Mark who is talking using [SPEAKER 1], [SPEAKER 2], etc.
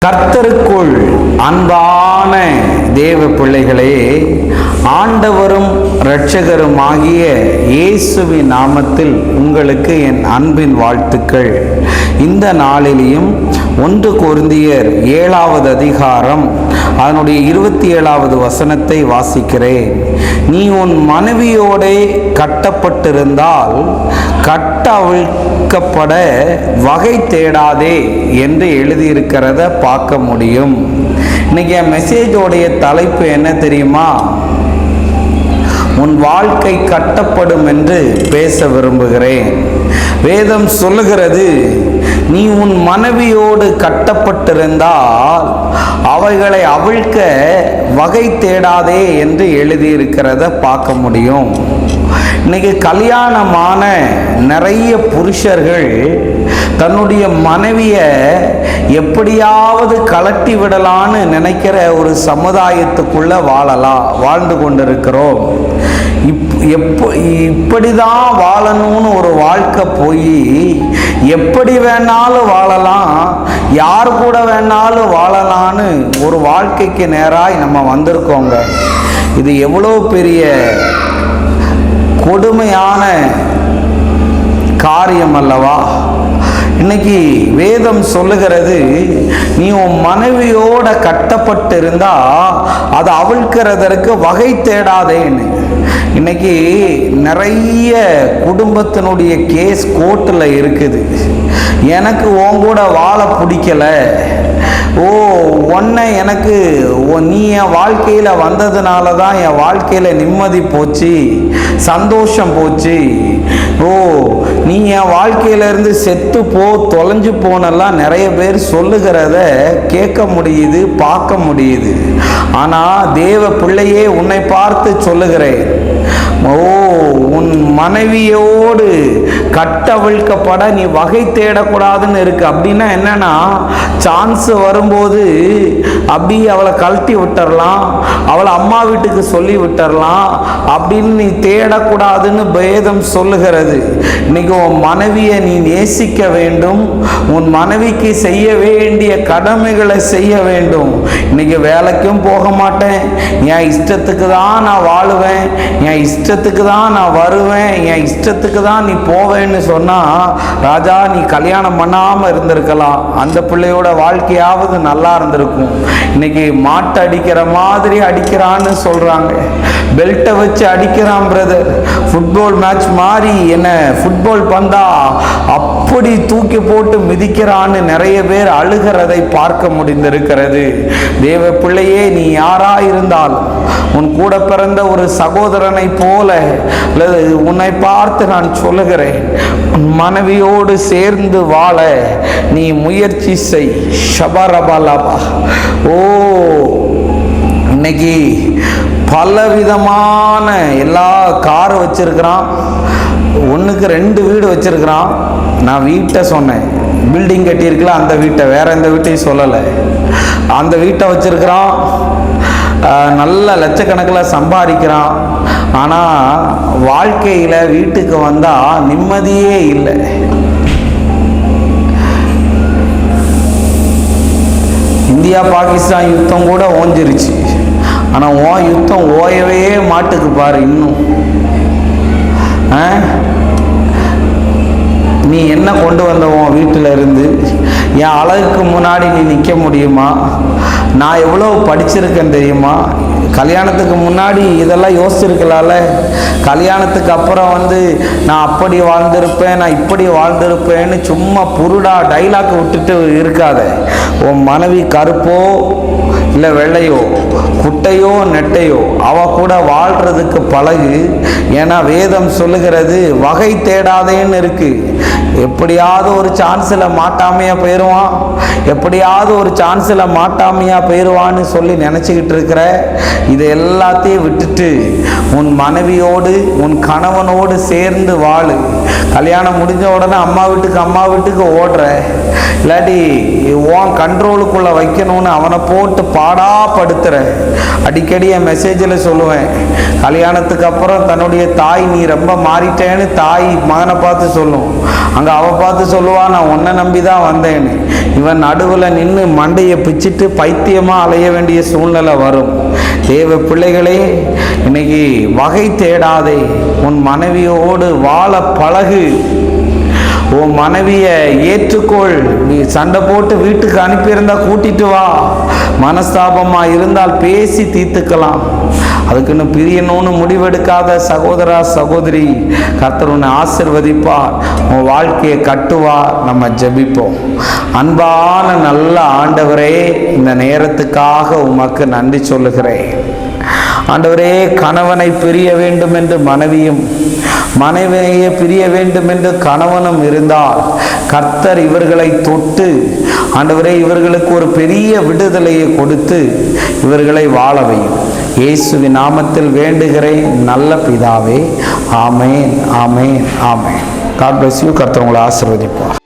[SPEAKER 1] கர்த்தருக்குள் அன்பான தேவ பிள்ளைகளே, ஆண்டவரும் இரட்சகருமாகிய இயேசுவின் நாமத்தில் உங்களுக்கு என் அன்பின் வாழ்த்துக்கள். இந்த நாளிலேயும் 1 கொரிந்தியர் 7வது அதிகாரம் அதனுடைய 27வது வசனத்தை வாசிக்கிறேன். நீ உன் மனைவியோடே கட்டப்பட்டிருந்தால் கட்டவிழ்க்கப்பட வகை தேடாதே என்று எழுதியிருக்கிறத பார்க்க முடியும். இன்னைக்கு என் மெசேஜோடைய தலைப்பு என்ன தெரியுமா? உன் வாழ்க்கை கட்டப்படும் என்று பேச விரும்புகிறேன். வேதம் சொல்லுகிறது, நீ உன் மனைவியோடு கட்டப்பட்டிருந்தால் அவைகளை அவிழ்க்க வகை தேடாதே என்று எழுதியிருக்கிறத பார்க்க முடியும். இன்னைக்கு கல்யாணமான நிறைய புருஷர்கள் தன்னுடைய மனைவியை எப்படியாவது கலட்டி விடலான்னு நினைக்கிற ஒரு சமுதாயத்துக்குள்ள வாழ்ந்து கொண்டிருக்கிறோம். இப்படிதான் வாழணும்னு ஒரு வாழ்க்கை போய் எப்படி வேணாலும் வாழலாம், யார் கூட வேணாலும் வாழலான்னு ஒரு வாழ்க்கைக்கு நேராய் நம்ம வந்திருக்கோங்க. இது எவ்வளோ பெரிய கொடுமையான காரியம் அல்லவா? இன்னைக்கு வேதம் சொல்லுகிறது, நீ உன் மனைவியோட கட்டப்பட்டிருந்தா அதை அவிழ்க்கிறதற்கு வகை தேடாதேன்னு. இன்னைக்கு நிறைய குடும்பத்தினுடைய கேஸ் கோர்ட்டில் இருக்குது. எனக்கு உன் கூட வாழ பிடிக்கல, உன்னை எனக்கு நீ என் வாழ்க்கையில் வந்ததுனால தான் என் வாழ்க்கையில் நிம்மதி போச்சு, சந்தோஷம் போச்சு, நீ என் வாழ்க்கையிலேருந்து செத்து தொலைஞ்சு போனெல்லாம் நிறைய பேர் சொல்லுகிறத கேட்க முடியுது, பார்க்க முடியுது. ஆனால் தேவ பிள்ளையே, உன்னை பார்த்து சொல்லுகிறேன், உன் மனைவியோடு கட்டவிழ்க்கப்பட நீ வகை தேடக்கூடாதுன்னு இருக்கு. அப்படின்னா என்னன்னா, சான்ஸ் வரும்போது அப்படி அவளை கழட்டி விட்டுறலாம், அவளை அம்மா வீட்டுக்கு சொல்லி விட்டுறலாம் அப்படின்னு நீ தேடக்கூடாதுன்னு வேதம் சொல்லுகிறது. இன்னைக்கு உன் மனைவியை நீ நேசிக்க வேண்டும், உன் மனைவிக்கு செய்ய வேண்டிய கடமைகளை செய்ய வேண்டும். இன்னைக்கு வேலைக்கும் போக மாட்டேன், என் இஷ்டத்துக்கு தான் நான் வாழுவேன், என் இஷ்டத்துக்கு தான் நான் வருவேன், என் இஷ்டத்துக்கு தான் நீ போவேன்னு சொன்னா, ராஜா நீ கல்யாணம் பண்ணாம இருந்திருக்கலாம், அந்த பிள்ளையோட வாழ்க்கையாவது நல்லா இருந்திருக்கும். இன்னைக்கு மாட்டை அடிக்கிற மாதிரி அடிக்கிறான்னு சொல்றாங்க, பெல்ட்டை வச்சு அடிக்கிறான் பிரதர், ஃபுட்பால் மேட்ச் மாதிரி என்ன ஃபுட்பால் பந்தா அப்படி தூக்கி போட்டு மிதிக்கிறான்னு நிறைய பேர் அழுகிறதை பார்க்க முடிந்திருக்கிறது. தேவ பிள்ளையே, நீ யாரா இருந்தாலும் உன் கூட பிறந்த ஒரு சகோதரனை போல உன்னை பார்த்து நான் சொல்லுகிறேன், உன் மனைவியோடு சேர்ந்து வாழ நீ முயற்சி செய். ஷபரபலபா. இன்னைக்கு பலவிதமான எல்லா கார் வச்சிருக்கிறான், 1க்கு 2 வீடு வச்சிருக்கிறான். நான் வீட்டை சொன்னேன், பில்டிங் கட்டியிருக்கல அந்த வீட்டை, வேற எந்த வீட்டையும் சொல்லலை. அந்த வீட்டை வச்சிருக்கிறான், நல்ல லட்சக்கணக்கில் சம்பாதிக்கிறான். ஆனால் வாழ்க்கையில் வீட்டுக்கு வந்தால் நிம்மதியே இல்லை. இந்தியா பாகிஸ்தான் யுத்தம் கூட ஓஞ்சிருச்சு, ஆனால் உன் யுத்தம் ஓயவே மாட்டுக்கு பாரு. இன்னும் நீ என்ன கொண்டு வந்த உன் வீட்டில் இருந்து என் அழகுக்கு முன்னாடி நீ நிற்க முடியுமா? நான் எவ்வளோ படிச்சிருக்கேன் தெரியுமா? கல்யாணத்துக்கு முன்னாடி இதெல்லாம் யோசிச்சிருக்கலாம்ல. கல்யாணத்துக்கு அப்புறம் நான் அப்படி வாழ்ந்திருப்பேன், நான் இப்படி வாழ்ந்திருப்பேன்னு சும்மா புருடா டைலாக் விட்டுட்டு இருக்காத. உன் மனைவி கருப்போ இல்லை வெள்ளையோ, குட்டையோ நெட்டையோ, அவ கூட வாழ்றதுக்கு பழகு. ஏன்னா வேதம் சொல்லுகிறது, வகை தேடாதேன்னு இருக்கு. எப்படியாவது ஒரு சான்ஸில் மாட்டாமையா போயிடுவான், எப்படியாவது ஒரு சான்ஸில் மாட்டாமையா போயிடுவான்னு சொல்லி நினச்சிக்கிட்டு இருக்கிற. இதை எல்லாத்தையும் விட்டுட்டு உன் மனைவியோடு உன் கணவனோடு சேர்ந்து வாழு. கல்யாணம் முடிஞ்ச உடனே அம்மா வீட்டுக்கு ஓடுற, இல்லாட்டி உன் கண்ட்ரோலுக்குள்ளே வைக்கணும்னு அவனை போட்டு பாடாப்படுத்துகிற. அடிக்கடி என் மெசேஜில் சொல்லுவேன், கல்யாணத்துக்கு அப்புறம் தன்னுடைய தாய் நீ ரொம்ப மாறிட்டேன்னு தாய் மகனை பார்த்து சொல்லும். அங்கே அவள் பார்த்து சொல்லுவா, நான் உன்னை நம்பி தான் வந்தேன்னு. இவன் நடுவில் நின்று மண்டையை பிச்சுட்டு பைத்தியமாக அலைய வேண்டிய சூழ்நிலை வரும். தேவ பிள்ளைகளே, இன்னைக்கு வகை தேடாதே, உன் மனைவியோடு வாழ பழகு. உன் மனைவியை ஏற்றுக்கொள். நீ சண்டை போட்டு வீட்டுக்கு அனுப்பியிருந்தா கூட்டிட்டு வா. மனஸ்தாபமாக இருந்தால் பேசி தீர்த்துக்கலாம். அதுக்குன்னு பிரியணும்னு முடிவெடுக்காத சகோதரா சகோதரி, கர்த்தர் உன்னை ஆசீர்வதிப்பார், உன் வாழ்க்கையை கட்டுவார். நம்ம ஜெபிப்போம். அன்பான நல்ல ஆண்டவரே, இந்த நேரத்துக்காக உமக்கு நன்றி சொல்லுகிறேன். ஆண்டவரே, கணவனை பிரிய வேண்டும் என்று மனைவியும், மனைவியை பிரிய வேண்டும் என்று கணவனும் இருந்தால் கர்த்தர் இவர்களை தொட்டு ஆண்டவரே இவர்களுக்கு ஒரு பெரிய விடுதலையை கொடுத்து இவர்களை வாழ வையும். இயேசுவின் நாமத்தில் வேண்டுகிறேன் நல்ல பிதாவே. ஆமேன், ஆமேன், ஆமேன். God bless you. கர்த்தர் உங்களை ஆசீர்வதிப்பார்.